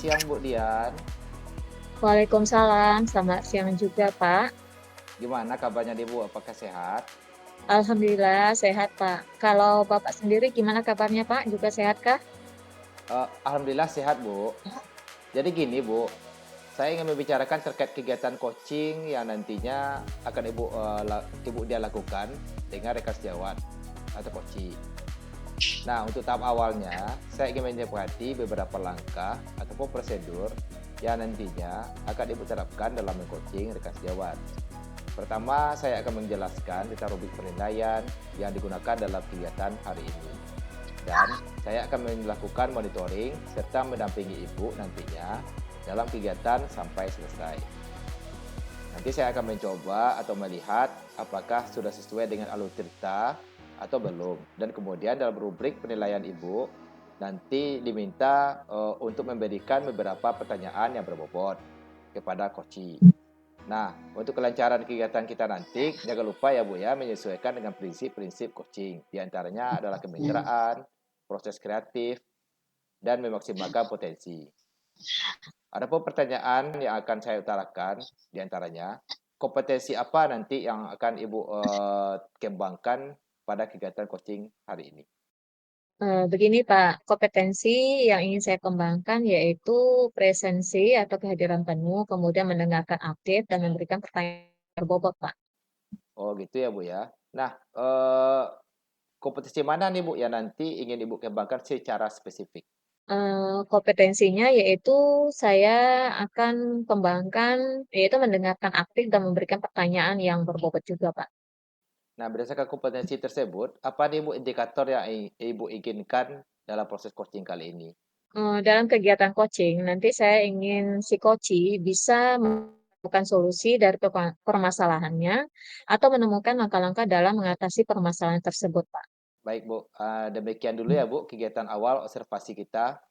siang Bu Dian. Waalaikumsalam, selamat siang juga Pak. Gimana kabarnya di Bu? Apakah sehat? Alhamdulillah sehat Pak. Kalau Bapak sendiri gimana kabarnya Pak? Juga sehat kah? Alhamdulillah sehat Bu. Jadi gini Bu, saya ingin membicarakan terkait kegiatan coaching yang nantinya akan Ibu dia lakukan dengan rekan sejawat atau coaching. Nah, untuk tahap awalnya, saya ingin menyepakati beberapa langkah ataupun prosedur yang nantinya akan Ibu terapkan dalam coaching rekan sejawat. Pertama, saya akan menjelaskan tentang rubrik penilaian yang digunakan dalam kegiatan hari ini. Dan saya akan melakukan monitoring serta mendampingi Ibu nantinya dalam kegiatan sampai selesai. Nanti saya akan mencoba atau melihat apakah sudah sesuai dengan alur cerita atau belum. Dan kemudian dalam rubrik penilaian Ibu, nanti diminta untuk memberikan beberapa pertanyaan yang berbobot kepada coach. Nah, untuk kelancaran kegiatan kita nanti, jangan lupa ya Bu ya, menyesuaikan dengan prinsip-prinsip coaching. Di antaranya adalah kemitraan, proses kreatif, dan memaksimalkan potensi. Adapun pertanyaan yang akan saya utarakan, di antaranya, kompetensi apa nanti yang akan Ibu kembangkan pada kegiatan coaching hari ini? Begini Pak, kompetensi yang ingin saya kembangkan yaitu presensi atau kehadiran penuh, kemudian mendengarkan update dan memberikan pertanyaan berbobot Pak. Oh gitu ya Bu ya. Nah, kompetensi mana nih Bu yang nanti ingin Ibu kembangkan secara spesifik? Kompetensinya yaitu saya akan kembangkan yaitu mendengarkan aktif dan memberikan pertanyaan yang berbobot juga Pak. Nah, berdasarkan kompetensi tersebut, apa nih Bu indikator yang Ibu inginkan dalam proses coaching kali ini? Dalam kegiatan coaching, nanti saya ingin si coachee bisa menemukan solusi dari permasalahannya atau menemukan langkah-langkah dalam mengatasi permasalahan tersebut, Pak. Baik Bu, demikian dulu ya Bu kegiatan awal observasi kita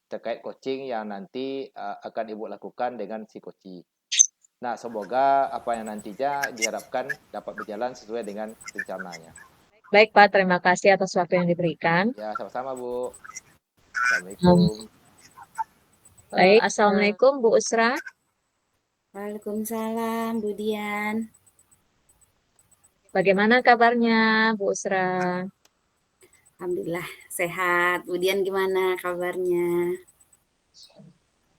terkait coaching yang nanti akan Ibu lakukan dengan si coachee. Nah, semoga apa yang nantinya diharapkan dapat berjalan sesuai dengan rencananya. Baik, Pak, terima kasih atas waktu yang diberikan. Ya, sama-sama Bu. Um, Assalamualaikum. Baik, Assalamualaikum Bu Usra. Waalaikumsalam, Bu Dian. Bagaimana kabarnya Bu Usra? Alhamdulillah sehat. Bu Dian gimana kabarnya?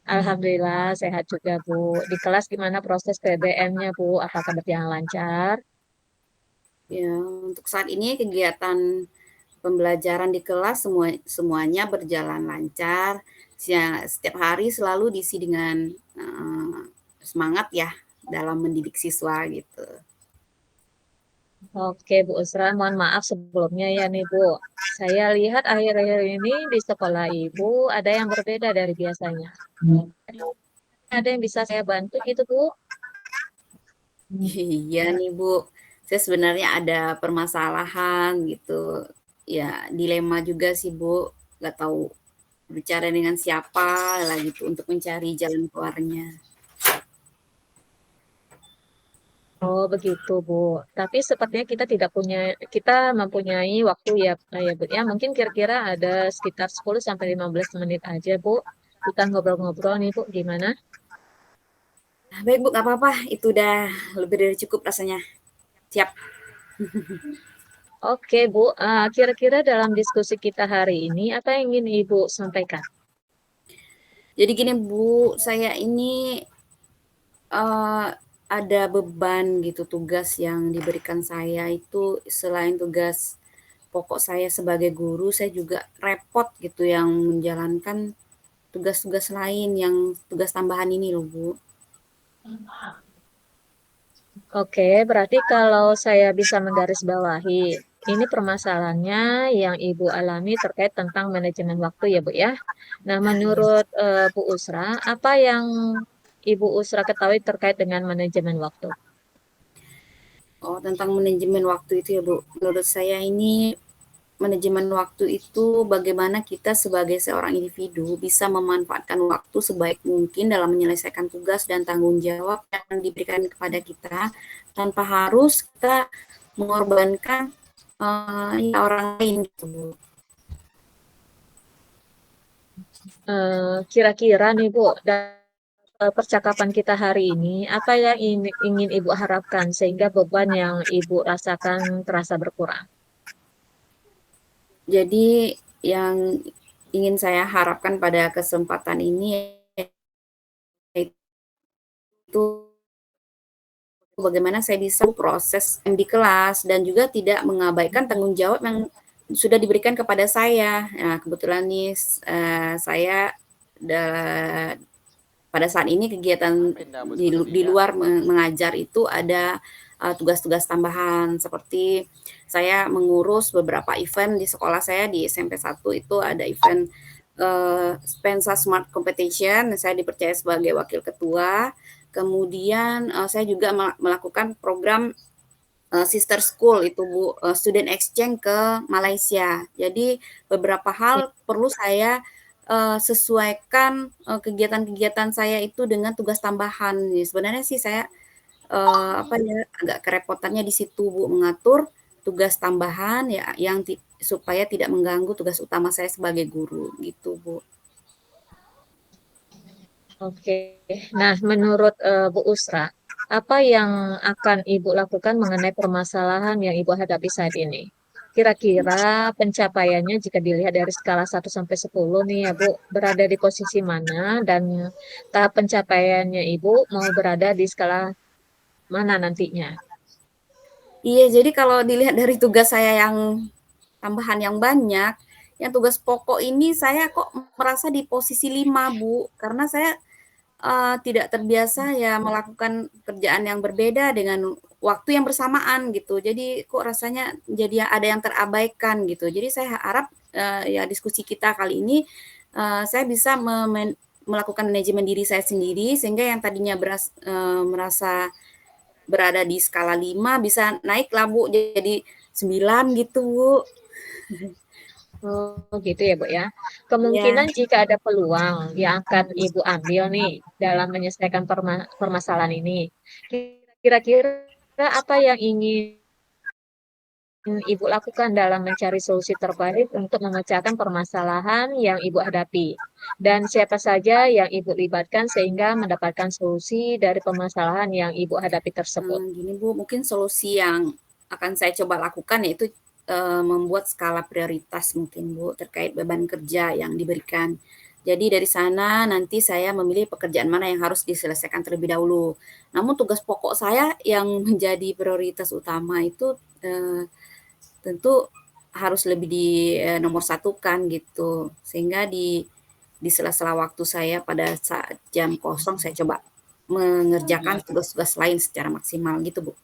Alhamdulillah sehat juga Bu. Di kelas gimana proses PBM-nya Bu? Apakah berjalan lancar? Ya, untuk saat ini kegiatan pembelajaran di kelas semuanya berjalan lancar. Setiap hari selalu diisi dengan semangat ya dalam mendidik siswa gitu. Oke, Bu Usra, mohon maaf sebelumnya ya nih Bu. Saya lihat akhir-akhir ini di sekolah Ibu ada yang berbeda dari biasanya. Ada yang bisa saya bantu gitu Bu? Iya nih Bu, saya sebenarnya ada permasalahan gitu. Ya dilema juga sih Bu, nggak tahu bicara dengan siapa lah gitu untuk mencari jalan keluarnya. Oh begitu Bu. Tapi sepertinya kita mempunyai waktu ya, ya Bu. Ya mungkin kira-kira ada sekitar 10 sampai 15 menit aja Bu. Kita ngobrol-ngobrol nih Bu, gimana? Nah, baik Bu, nggak apa-apa, itu udah lebih dari cukup rasanya. Siap. Oke Bu, kira-kira dalam diskusi kita hari ini apa yang ingin Ibu sampaikan? Jadi gini Bu, saya ini uh, ada beban gitu, tugas yang diberikan saya itu selain tugas pokok saya sebagai guru, saya juga repot gitu yang menjalankan tugas-tugas lain yang tugas tambahan ini loh Bu. Oke, berarti kalau saya bisa menggarisbawahi, ini permasalahannya yang Ibu alami terkait tentang manajemen waktu ya Bu ya. Nah, menurut Bu Usra, apa yang Ibu Usra ketahui terkait dengan manajemen waktu? Oh, tentang manajemen waktu itu ya Bu. Menurut saya ini manajemen waktu itu bagaimana kita sebagai seorang individu bisa memanfaatkan waktu sebaik mungkin dalam menyelesaikan tugas dan tanggung jawab yang diberikan kepada kita tanpa harus kita mengorbankan ya orang lain gitu. Kira-kira nih Bu, percakapan kita hari ini, apa yang ingin Ibu harapkan sehingga beban yang Ibu rasakan terasa berkurang? Jadi yang ingin saya harapkan pada kesempatan ini yaitu bagaimana saya bisa proses di kelas dan juga tidak mengabaikan tanggung jawab yang sudah diberikan kepada saya. Nah, kebetulan nih saya da pada saat ini kegiatan Pindah Bu di seperti di pindah. luar mengajar itu ada, tugas-tugas tambahan seperti saya mengurus beberapa event di sekolah saya di SMP 1 itu ada event, Pensa Smart Competition, saya dipercaya sebagai wakil ketua. Kemudian, saya juga melakukan program, sister school itu Bu, student exchange ke Malaysia. Jadi beberapa Ya, hal perlu saya, sesuaikan, kegiatan-kegiatan saya itu dengan tugas tambahan. Ya sebenarnya sih saya, apa ya, agak kerepotannya di situ Bu, mengatur tugas tambahan ya yang supaya tidak mengganggu tugas utama saya sebagai guru, gitu Bu. oke. Nah, menurut Bu Usra, apa yang akan Ibu lakukan mengenai permasalahan yang Ibu hadapi saat ini? Kira-kira pencapaiannya jika dilihat dari skala 1 sampai 10 nih ya Bu, berada di posisi mana dan tahap pencapaiannya Ibu mau berada di skala mana nantinya? Iya, jadi kalau dilihat dari tugas saya yang tambahan yang banyak, yang tugas pokok ini saya kok merasa di posisi 5 Bu, karena saya, tidak terbiasa ya melakukan kerjaan yang berbeda dengan waktu yang bersamaan gitu. Jadi kok rasanya jadi ada yang terabaikan gitu. Jadi saya harap, ya diskusi kita kali ini, saya bisa melakukan manajemen diri saya sendiri sehingga yang tadinya merasa berada di skala 5 bisa naiklah Bu jadi 9 gitu Bu. Oh, gitu ya, Bu ya. Iya. Kemungkinan jika ada peluang yang akan Ibu ambil nih dalam menyelesaikan permasalahan ini, kira-kira apa yang ingin Ibu lakukan dalam mencari solusi terbaik untuk memecahkan permasalahan yang Ibu hadapi? Dan siapa saja yang Ibu libatkan sehingga mendapatkan solusi dari permasalahan yang Ibu hadapi tersebut? Gini Bu, mungkin solusi yang akan saya coba lakukan yaitu, membuat skala prioritas mungkin Bu, terkait beban kerja yang diberikan. Jadi dari sana nanti saya memilih pekerjaan mana yang harus diselesaikan terlebih dahulu. Namun tugas pokok saya yang menjadi prioritas utama itu, tentu harus lebih nomor satukan gitu. Sehingga di sela-sela waktu saya pada saat jam kosong saya coba mengerjakan tugas-tugas lain secara maksimal gitu, Bu.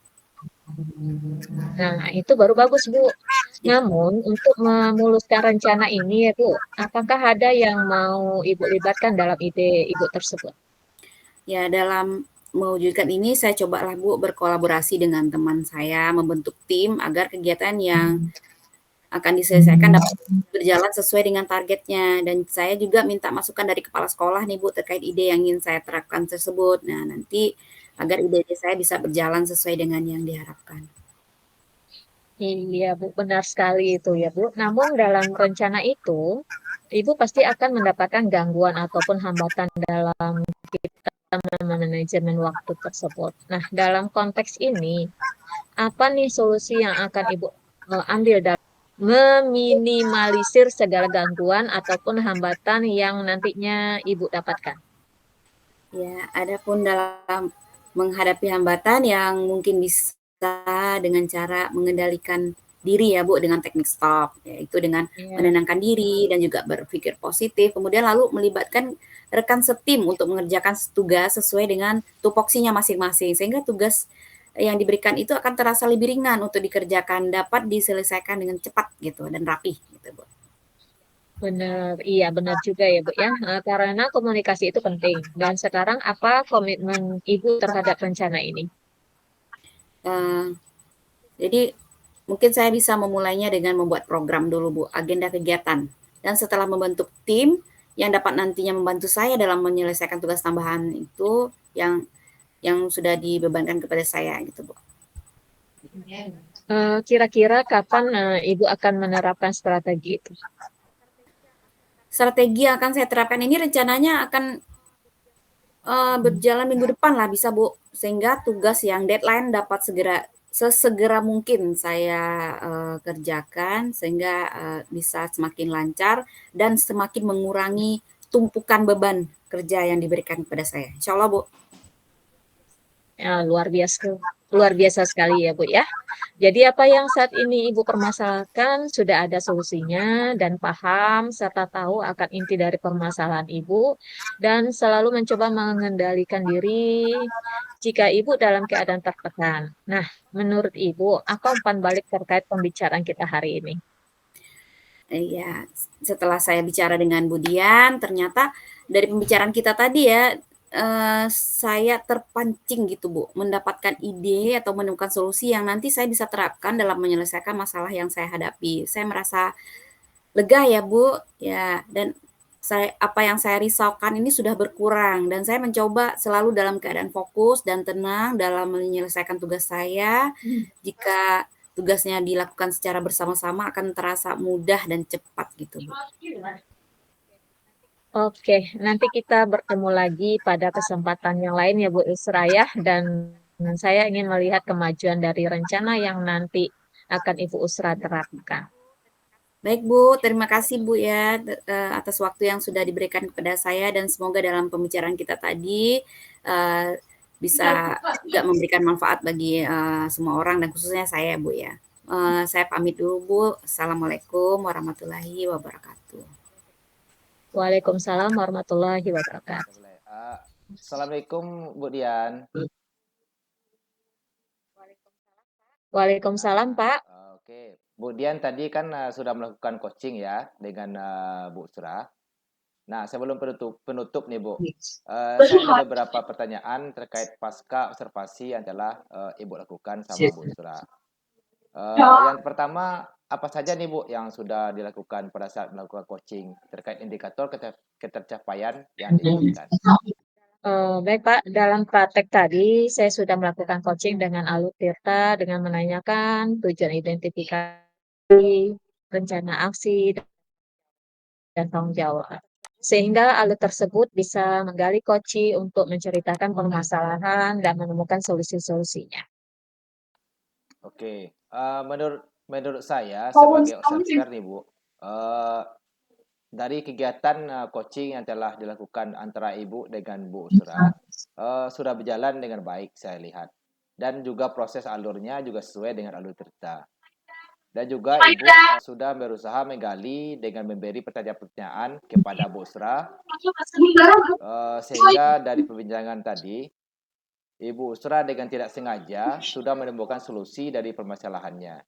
Nah, itu baru bagus, Bu. Namun, untuk memuluskan rencana ini ya, Bu, apakah ada yang mau Ibu libatkan dalam ide Ibu tersebut? Ya, dalam mewujudkan ini saya cobalah Bu berkolaborasi dengan teman saya, membentuk tim agar kegiatan yang akan diselesaikan dapat berjalan sesuai dengan targetnya. Dan saya juga minta masukan dari kepala sekolah nih Bu terkait ide yang ingin saya terapkan tersebut. Nah, nanti agar ide-ide saya bisa berjalan sesuai dengan yang diharapkan. Iya, Bu, benar sekali itu ya, Bu. Namun dalam rencana itu, Ibu pasti akan mendapatkan gangguan ataupun hambatan dalam manajemen waktu tersebut. Nah, dalam konteks ini, apa nih solusi yang akan Ibu ambil dalam meminimalisir segala gangguan ataupun hambatan yang nantinya Ibu dapatkan? Ya, adapun dalam menghadapi hambatan yang mungkin bisa dengan cara mengendalikan diri ya Bu, dengan teknik stop, yaitu dengan Ya, menenangkan diri dan juga berpikir positif, kemudian lalu melibatkan rekan setim untuk mengerjakan tugas sesuai dengan tupoksinya masing-masing, sehingga tugas yang diberikan itu akan terasa lebih ringan untuk dikerjakan, dapat diselesaikan dengan cepat gitu dan rapih gitu Bu. benar. Iya, benar juga ya, Bu ya. Karena komunikasi itu penting. Dan sekarang apa komitmen Ibu terhadap rencana ini? Eee Jadi mungkin saya bisa memulainya dengan membuat program dulu Bu, agenda kegiatan. Dan setelah membentuk tim yang dapat nantinya membantu saya dalam menyelesaikan tugas tambahan itu yang sudah dibebankan kepada saya gitu Bu. Kira-kira kapan Ibu akan menerapkan strategi itu? strategi yang akan saya terapkan ini rencananya akan berjalan minggu depan lah bisa Bu, sehingga tugas yang deadline dapat sesegera mungkin saya kerjakan sehingga bisa semakin lancar dan semakin mengurangi tumpukan beban kerja yang diberikan kepada saya. Insya Allah Bu. Ya, luar biasa sekali ya Bu ya. Jadi apa yang saat ini Ibu permasalahkan sudah ada solusinya dan paham serta tahu akan inti dari permasalahan Ibu dan selalu mencoba mengendalikan diri jika Ibu dalam keadaan tertekan. Nah, menurut Ibu, apa umpan balik terkait pembicaraan kita hari ini? Iya, setelah saya bicara dengan Bu Dian, ternyata dari pembicaraan kita tadi ya, saya terpancing gitu Bu, mendapatkan ide atau menemukan solusi yang nanti saya bisa terapkan dalam menyelesaikan masalah yang saya hadapi. Saya merasa lega ya Bu, ya, dan apa yang saya risaukan ini sudah berkurang dan saya mencoba selalu dalam keadaan fokus dan tenang dalam menyelesaikan tugas saya. Jika tugasnya dilakukan secara bersama-sama akan terasa mudah dan cepat gitu, Bu. Oke, nanti kita bertemu lagi pada kesempatan yang lain ya Bu Isra ya. Dan saya ingin melihat kemajuan dari rencana yang nanti akan Ibu Usra terapkan. Baik, Bu, terima kasih Bu ya atas waktu yang sudah diberikan kepada saya dan semoga dalam pembicaraan kita tadi eee, bisa juga memberikan manfaat bagi semua orang dan khususnya saya Bu ya. Saya pamit dulu Bu. Assalamualaikum warahmatullahi wabarakatuh. Waalaikumsalam warahmatullahi wabarakatuh. Boleh. Assalamualaikum Bu Dian. Waalaikumsalam Pak. Oke, Bu Dian tadi kan sudah melakukan coaching ya dengan Bu Usra. Nah, sebelum penutup nih Bu, saya ada beberapa pertanyaan terkait pasca observasi yang telah Ibu lakukan sama Bu Usra. Yang pertama, apa saja nih Bu yang sudah dilakukan pada saat melakukan coaching terkait indikator ketercapaian yang diinginkan? Baik Pak, dalam praktek tadi saya sudah melakukan coaching dengan Alu Tirta dengan menanyakan tujuan identifikasi, rencana aksi, dan tanggung jawab. Sehingga alut tersebut bisa menggali koci untuk menceritakan permasalahan dan menemukan solusi-solusinya. Oke, menurut saya sebagai observer nih Bu, eh, dari kegiatan coaching yang telah dilakukan antara Ibu dengan Bu Usra, sudah berjalan dengan baik saya lihat. Dan juga proses alurnya juga sesuai dengan alur cerita. Dan juga Ibu sudah berusaha menggali dengan memberi pertanyaan-pertanyaan kepada Bu Usra, sehingga dari perbincangan tadi, Ibu Usra dengan tidak sengaja sudah menemukan solusi dari permasalahannya.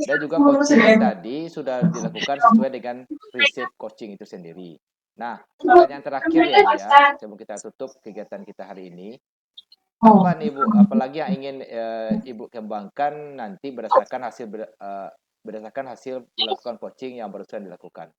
Dan juga coaching tadi sudah dilakukan sesuai dengan prinsip coaching itu sendiri. Nah, pertanyaan terakhir ya Bu ya, sebelum kita tutup kegiatan kita hari ini. Apa nih Bu, apalagi yang ingin Ibu kembangkan nanti berdasarkan hasil melakukan coaching yang barusan dilakukan?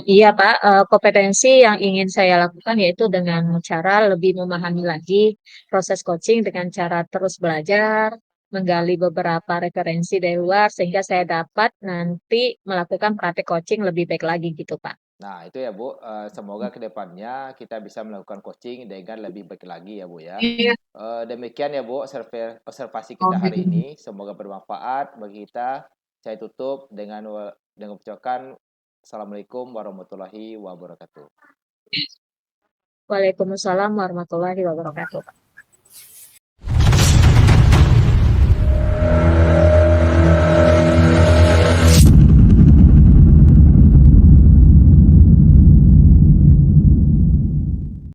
Iya Pak, kompetensi yang ingin saya lakukan yaitu dengan cara lebih memahami lagi proses coaching dengan cara terus belajar, menggali beberapa referensi dari luar sehingga saya dapat nanti melakukan praktek coaching lebih baik lagi gitu Pak. Nah, itu ya Bu, semoga ke depannya kita bisa melakukan coaching dengan lebih baik lagi ya Bu ya. Demikian ya Bu, observasi kita hari ini. Semoga bermanfaat bagi kita. Saya tutup dengan ucapan Assalamualaikum warahmatullahi wabarakatuh. Waalaikumsalam warahmatullahi wabarakatuh.